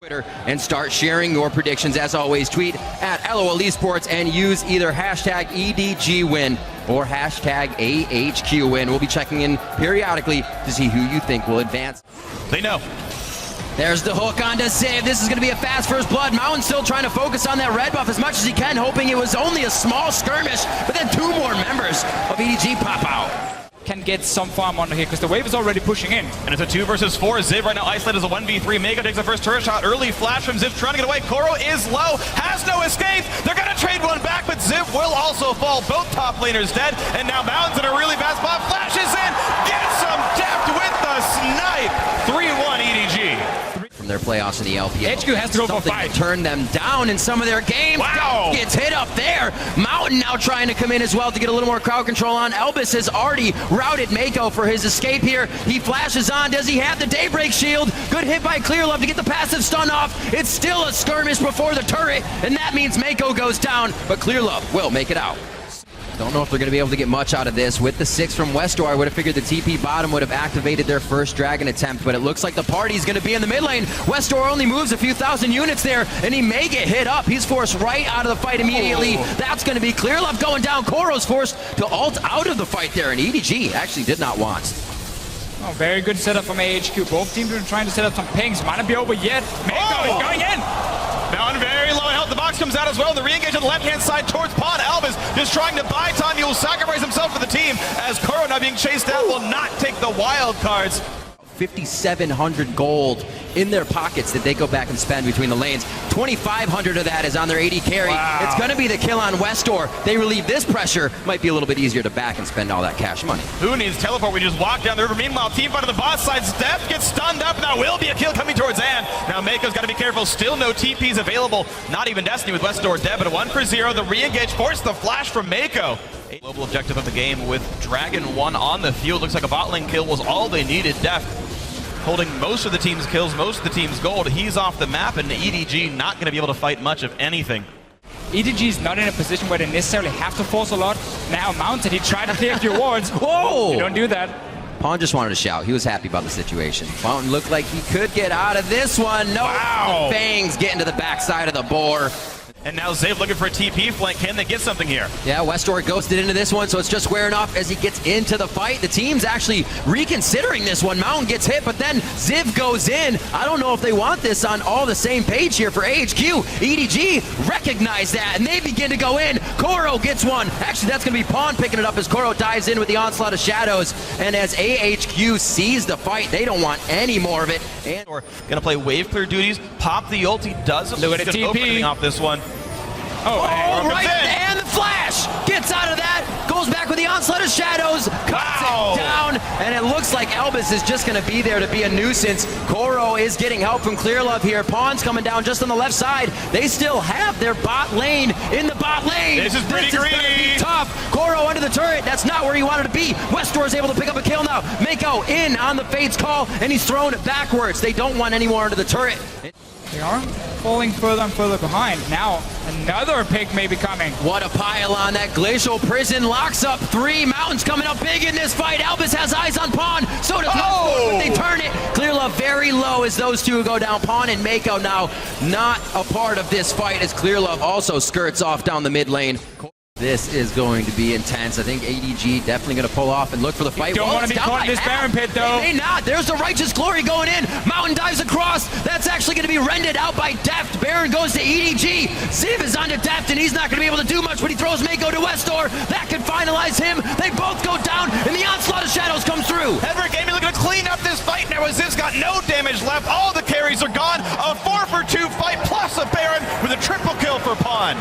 Twitter and start sharing your predictions. As always, tweet at LOL Esports and use either hashtag EDGWin or hashtag AHQWin. We'll be checking in periodically to see who you think will advance. They know. There's the hook on to save. This is going to be a fast first blood. Mountain still trying to focus on that red buff as much as he can, hoping it was only a small skirmish, but then two more members of EDG pop out. Can get some farm on here because the wave is already pushing in. And it's a 2 versus 4. Ziv right now isolated as a 1v3. Mako takes the first turret shot. Early flash from Ziv trying to get away. Koro is low, has no escape. They're going to trade one back, but Ziv will also fall. Both top laners dead. And now Mountain's in a really fast spot. Flashes in, gets some depth with the snipe. 3-1 EDG. From their playoffs in the LPL. AHQ has to go for 5. Turn them down in some of their games. Wow. Gets hit up there. Mountain now trying to come in as well to get a little more crowd control on. Elvis has already routed Mako for his escape here. He flashes on. Does he have the Daybreak shield? Good hit by Clearlove to get the passive stun off. It's still a skirmish before the turret, and that means Mako goes down, but Clearlove will make it out. Don't know if they're going to be able to get much out of this. With the 6 from Westor, I would have figured the TP bottom would have activated their first Dragon attempt, but it looks like the party's going to be in the mid lane. Westor only moves a few thousand units there, and he may get hit up. He's forced right out of the fight immediately. That's going to be Clearlove going down. Koro's forced to ult out of the fight there, and EDG actually did not want. Oh, very good setup from AHQ. Both teams are trying to set up some pings. Might not be over yet. Mako is going in. Mountain very low health. The box comes out as well. The re-engage on the left-hand side towards Pawn. Elvis just trying to buy time. He will sacrifice himself for the team as Koro now being chased down will not take the wild cards. 5,700 gold in their pockets that they go back and spend between the lanes. 2,500 of that is on their AD carry. Wow. It's going to be the kill on Westor. They relieve this pressure. Might be a little bit easier to back and spend all that cash money. Who needs teleport? We just walk down the river. Meanwhile, team fight on the bot side. Steph gets stunned up. That will be a kill coming towards Ann. Now Mako's got to be careful. Still no TPs available. Not even Destiny with Westor dead, but a 1-for-0. The re-engage forced the flash from Mako. Global objective of the game with Dragon 1 on the field. Looks like a bot lane kill was all they needed. Deft holding most of the team's kills, most of the team's gold. He's off the map, and the EDG not going to be able to fight much of anything. EDG is not in a position where they necessarily have to force a lot. Now Mountain, he tried to clear a few wards. Whoa! You don't do that. Pawn just wanted to shout. He was happy about the situation. Mountain looked like he could get out of this one. No, wow. Fangs getting to the backside of the boar. And now Zav looking for a TP flank. Can they get something here? Yeah, Westor ghosted into this one, so it's just squaring off as he gets into the fight. The team's actually reconsidering this one. Mountain gets hit, but then Ziv goes in. I don't know if they want this on all the same page here for AHQ. EDG recognize that, and they begin to go in. Koro gets one. Actually, that's going to be Pawn picking it up as Koro dives in with the onslaught of shadows. And as AHQ sees the fight, they don't want any more of it. And We're going to play wave clear duties. Pop the ult. He does Look at the TP. opening off this one. Oh, right, and the flash gets out of that, goes back with the onslaught of shadows, cuts it down, and it looks like Elvis is just going to be there to be a nuisance. Koro is getting help from Clearlove here. Pawn's coming down just on the left side. They still have their bot lane in the bot lane. This is pretty gonna be tough. Koro under the turret. That's not where he wanted to be. Westor is able to pick up a kill now. Mako in on the Fate's call, and he's thrown it backwards. They don't want any more under the turret. They are falling further and further behind. Now, another pick may be coming. What a pile on that Glacial Prison. Locks up 3. Mountains coming up big in this fight. Elvis has eyes on Pawn. So does Westor, but they turn it. Clearlove very low as those two go down. Pawn and Mako now not a part of this fight as Clearlove also skirts off down the mid lane. This is going to be intense. I think ADG definitely going to pull off and look for the fight. Don't want to be caught in this Baron pit, though. They may not. There's the Righteous Glory going in. Mountain dives across. That's actually going to be rended out by Deft. Baron goes to EDG. Ziv is onto Deft, and he's not going to be able to do much, but he throws Mako to Westor. That could finalize him. They both go down, and the onslaught of shadows comes through. Everett Gaming looking to clean up this fight now as Ziv's got no damage left. All the carries are gone. A 4-for-2 fight plus a Baron with a triple kill for Pawn.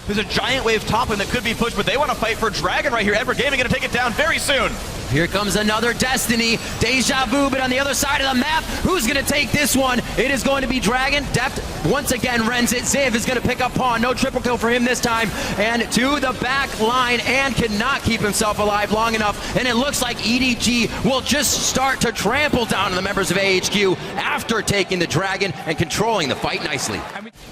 There's a giant wave toppling that could be pushed, but they want to fight for Dragon right here. Everett Gaming going to take it down very soon. Here comes another Destiny. Deja vu, but on the other side of the map, who's going to take this one? It is going to be Dragon. Deft once again rends it. Ziv is going to pick up Pawn. No triple kill for him this time. And to the back line, and cannot keep himself alive long enough. And it looks like EDG will just start to trample down the members of AHQ after taking the Dragon and controlling the fight nicely.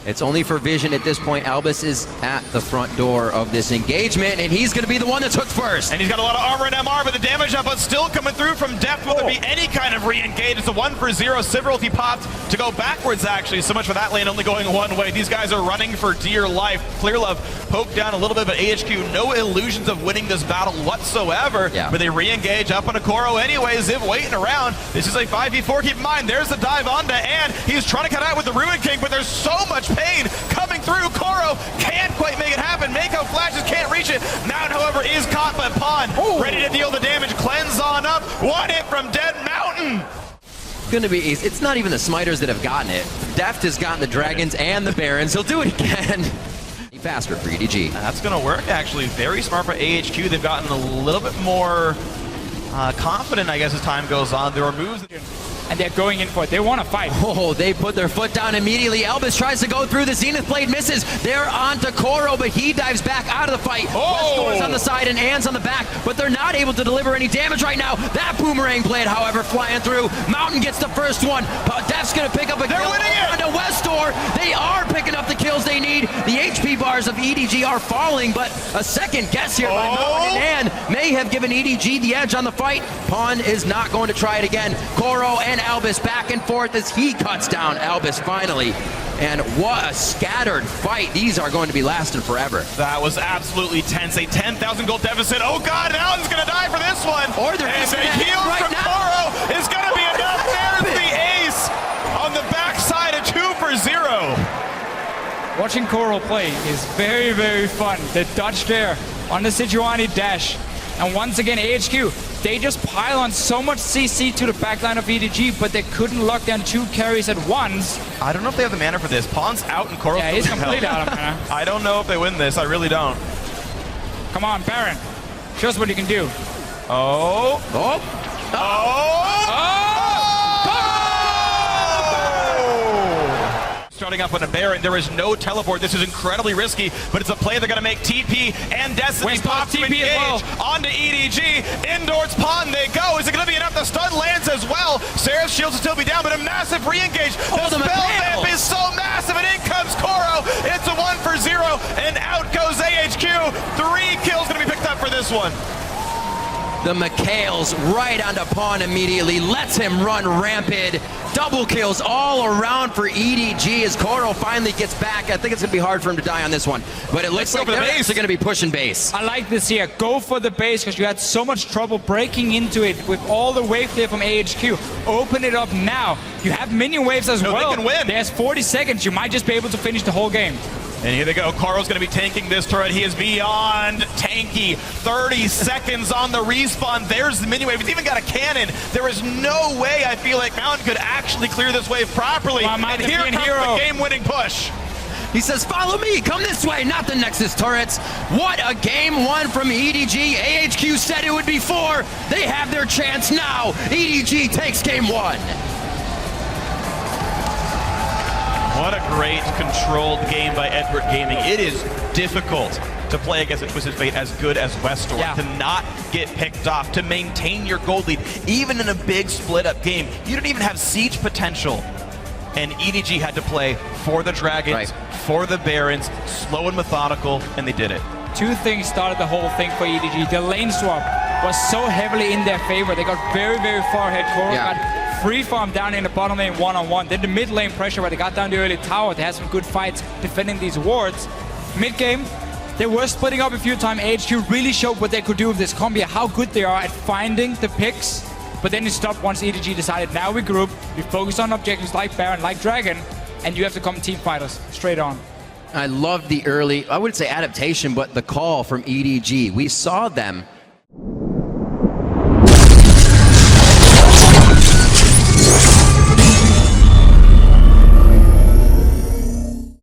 It's only for vision at this point. Albus is at the front door of this engagement, and he's going to be the one that's hooked first. And he's got a lot of armor and MR, but the damage damage up, but still coming through from depth. Will there be any kind of re-engage? It's a 1 for 0. Civility popped to go backwards, actually. So much for that lane only going one way. These guys are running for dear life. Clearlove poked down a little bit, but AHQ, no illusions of winning this battle whatsoever. Yeah. But they re-engage up on a Koro anyway. Ziv waiting around. This is a 5v4. Keep in mind, there's the dive onto and he's trying to cut out with the Ruin King, but there's so much pain coming through. Koro can't quite make it happen. Mako flashes, can't reach it. Mountain, however, is caught by Pawn. Ready to deal the damage. Cleanse on up. One hit from Dead Mountain. Gonna be easy. It's not even the Smiters that have gotten it. Deft has gotten the Dragons and the Barons. He'll do it again. Faster for EDG. That's gonna work, actually. Very smart for AHQ. They've gotten a little bit more confident, I guess, as time goes on. There are moves. And they're going in for it. They want to fight. Oh, they put their foot down immediately. Elvis tries to go through. The Zenith Blade misses. They're on to Koro, but he dives back out of the fight. Westdoor's on the side and Ann's on the back, but they're not able to deliver any damage right now. That Boomerang Blade, however, flying through. Mountain gets the first one. Def's going to pick up a kill. Onto Westdoor. They are picking up the kills they need. The HP bars of EDG are falling, but a second guess here by Mountain and Ann may have given EDG the edge on the fight. Pawn is not going to try it again. Koro and Albus back and forth as he cuts down Albus finally. And what a scattered fight. These are going to be lasting forever. That was absolutely tense. A 10,000 gold deficit. Oh God, Allen's going to die for this one. Or they're and just a heal right from now. Koro is going to be enough. There's the ace on the backside of 2 for 0. Watching Koro play is very, very fun. The dodge there on the Sejuani dash. And once again, AHQ, they just pile on so much CC to the backline of EDG, but they couldn't lock down 2 carries at once. I don't know if they have the mana for this. Pawn's out and Koro's Yeah, he's completely out of mana. I don't know if they win this. I really don't. Come on, Baron. Show us what you can do. Oh. Oh. Oh. Starting up on a Baron, there is no teleport. This is incredibly risky, but it's a play they're going to make. TP and Destiny pop to engage onto EDG. Indoors Pawn they go. Is it going to be enough? The stun lands as well. Sarah's shields will still be down, but a massive re-engage. The spell vamp is so massive, and in comes Koro. It's a 1 for 0, and out goes AHQ. 3 kills going to be picked up for this one. The McHale's right onto Pawn immediately, lets him run rampant. Double kills all around for EDG as Koro finally gets back. I think it's going to be hard for him to die on this one, but it looks like they're actually going to be pushing base. I like this here. Go for the base because you had so much trouble breaking into it with all the wave clear from AHQ. Open it up now. You have minion waves as well. They can win. There's 40 seconds. You might just be able to finish the whole game. And here they go. Koro's going to be tanking this turret. He is beyond tanky. 30 seconds on the respawn. There's the mini wave. He's even got a cannon. There is no way I feel like Mountain could actually clear this wave properly. Well, and here comes the game-winning push. He says, follow me, come this way, not the Nexus turrets. What a game 1 from EDG. AHQ said it would be 4. They have their chance now. EDG takes game 1. What a great controlled game by Edward Gaming. It is difficult to play against a Twisted Fate as good as Westdoor, to not get picked off, to maintain your gold lead, even in a big split-up game. You don't even have siege potential. And EDG had to play for the Dragons, for the Barons, slow and methodical, and they did it. 2 things started the whole thing for EDG. The lane swap was so heavily in their favor. They got very, very far ahead. Koro got free farm down in the bottom lane one-on-one. Then the mid lane pressure where they got down the early tower. They had some good fights defending these wards. Mid game, they were splitting up a few times. AHQ really showed what they could do with this combi, how good they are at finding the picks. But then it stopped once EDG decided, now we group, we focus on objectives like Baron, like Dragon, and you have to come team fighters straight on. I love the early, I wouldn't say adaptation, but the call from EDG. We saw them